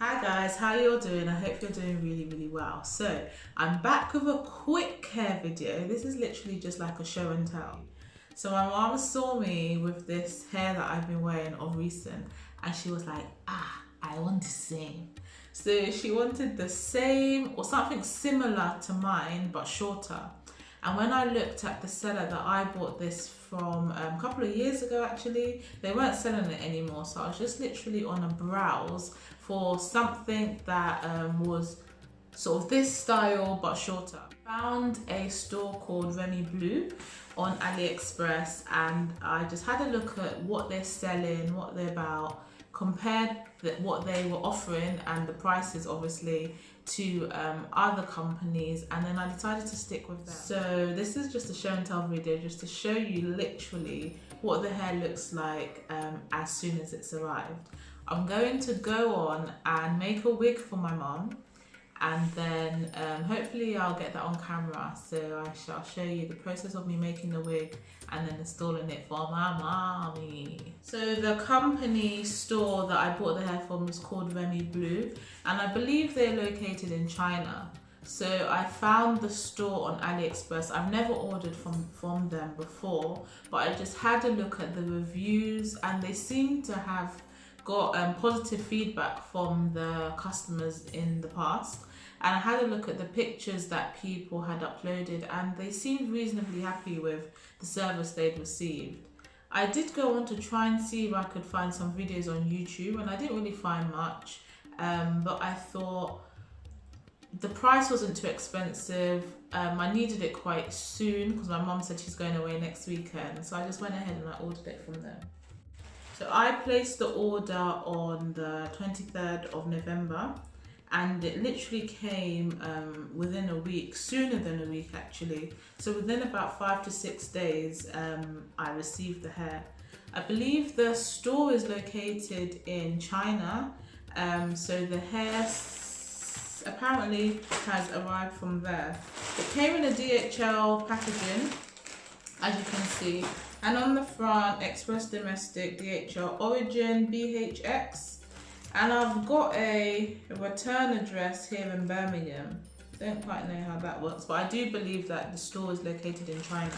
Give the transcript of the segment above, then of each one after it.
Hi guys, how you all doing? I hope you're doing really well. So I'm back with a quick hair video. This is literally just like a show and tell. So my mom saw me with this hair that I've been wearing of recent and she was like, I want the same. So she wanted the same or something similar to mine but shorter. And when I looked at the seller that I bought this from a couple of years ago, actually, they weren't selling it anymore. So I was just literally on a browse for something that was sort of this style but shorter. Found a store called REMY BLUE on AliExpress, and I just had a look at what they're selling, what they're about, compared what they were offering and the prices obviously to other companies, and then I decided to stick with them. So this is just a show and tell video just to show you literally what the hair looks like as soon as it's arrived. I'm going to go on and make a wig for my mom, and then hopefully I'll get that on camera, so I shall show you the process of me making the wig and then installing it for my mommy. So the company store that I bought the hair from is called REMY BLUE, and I believe they're located in China. So I found the store on AliExpress. I've never ordered from them before, but I just had a look at the reviews and they seem to have got positive feedback from the customers in the past. And I had a look at the pictures that people had uploaded and they seemed reasonably happy with the service they'd received. I did go on to try and see if I could find some videos on YouTube, and I didn't really find much, but I thought the price wasn't too expensive. I needed it quite soon because my mum said she's going away next weekend, so I just went ahead and I ordered it from them. So I placed the order on the 23rd of November, and it literally came within a week, sooner than a week actually. So within about 5 to 6 days, I received the hair. I believe the store is located in China, so the hair apparently has arrived from there. It came in a DHL packaging, as you can see, and on the front, Express Domestic, DHL Origin, BHX, and I've got a return address here in Birmingham. Don't quite know how that works, but I do believe that the store is located in China.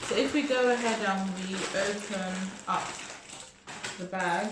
So if we go ahead and we open up the bag,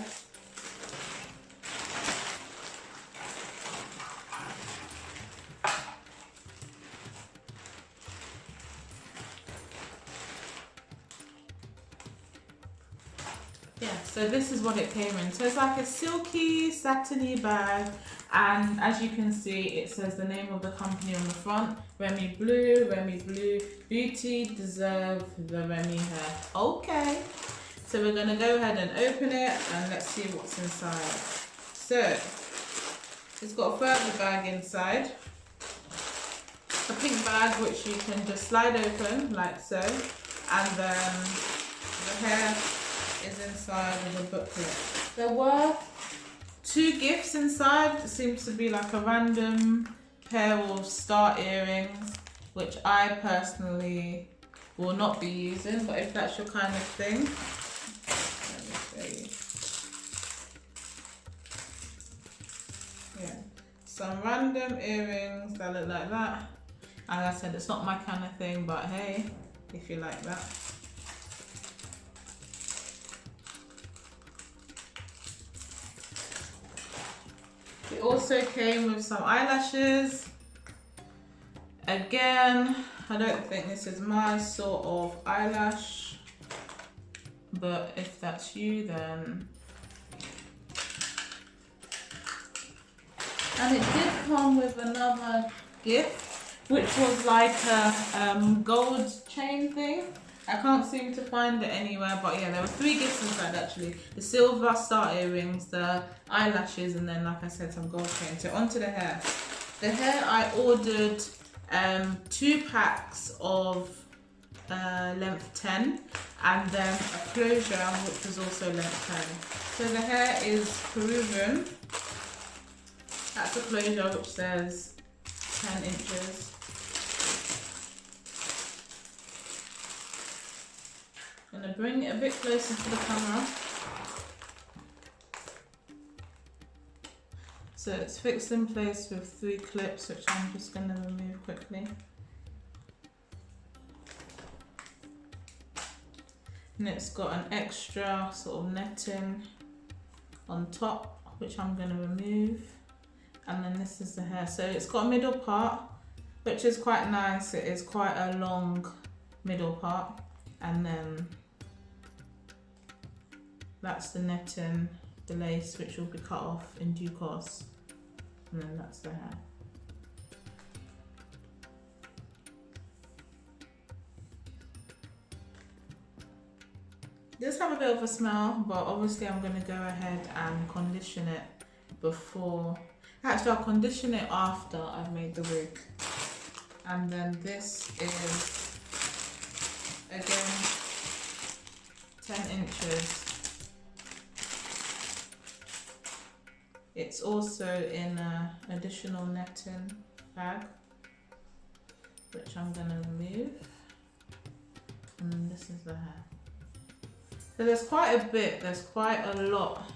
yeah, so this is what it came in. So it's like a silky, satiny bag, and as you can see, it says the name of the company on the front, REMY BLUE, REMY BLUE, Beauty Deserve the Remy hair. Okay, so we're gonna go ahead and open it and let's see what's inside. So, it's got a further bag inside, a pink bag which you can just slide open like so, and then the hair is inside with a booklet. There were 2 gifts inside. It seems to be like a random pair of star earrings, which I personally will not be using, but if that's your kind of thing, let me show you. Yeah, some random earrings that look like that. As I said, it's not my kind of thing, but hey, if you like that. It also came with some eyelashes. Again, I don't think this is my sort of eyelash, but if that's you, then. And it did come with another gift, which was like a gold chain thing. I can't seem to find it anywhere, but yeah, there were 3 gifts inside actually. The silver star earrings, the eyelashes, and then like I said, some gold chain. So onto the hair. The hair, I ordered 2 packs of length 10, and then a closure which was also length 10. So the hair is Peruvian. That's a closure which says 10 inches. I'm going to bring it a bit closer to the camera. So it's fixed in place with 3 clips, which I'm just going to remove quickly. And it's got an extra sort of netting on top, which I'm going to remove. And then this is the hair. So it's got a middle part, which is quite nice. It is quite a long middle part. And then that's the netting, the lace, which will be cut off in due course. And then that's the hair. It does have a bit of a smell, but obviously I'm going to go ahead and condition it before. Actually, I'll condition it after I've made the wig. And then this is, again, 10 inches. It's also in an additional netting bag, which I'm going to remove. And then this is the hair. So there's quite a bit, there's quite a lot,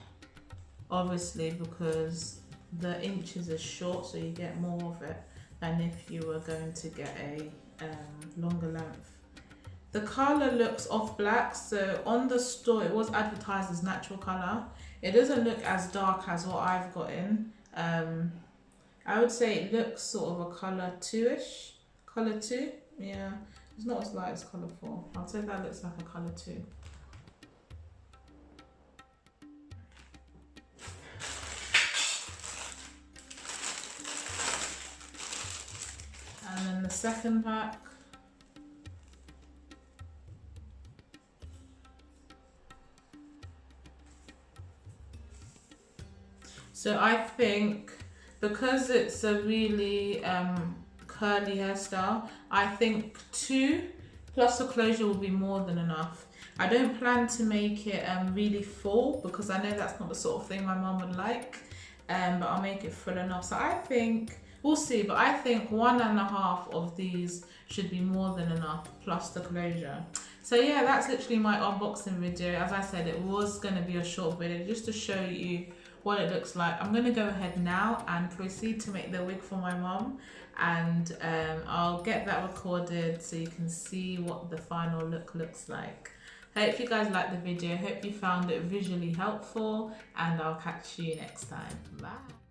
obviously, because the inches are short, so you get more of it than if you were going to get a longer length. The colour looks off black, so on the store it was advertised as natural colour. It doesn't look as dark as what I've got in. I would say it looks sort of a colour 2-ish. Colour 2, yeah. It's not as light as colour 4. I'll say that looks like a colour 2. And then the second pack. So I think because it's a really curly hairstyle, I think 2 plus a closure will be more than enough. I don't plan to make it really full because I know that's not the sort of thing my mum would like, but I'll make it full enough. So I think, we'll see, but I think 1.5 of these should be more than enough plus the closure. So yeah, that's literally my unboxing video. As I said, it was going to be a short video just to show you what it looks like. I'm going to go ahead now and proceed to make the wig for my mum, and I'll get that recorded so you can see what the final look looks like. Hope you guys liked the video, hope you found it visually helpful, and I'll catch you next time. Bye.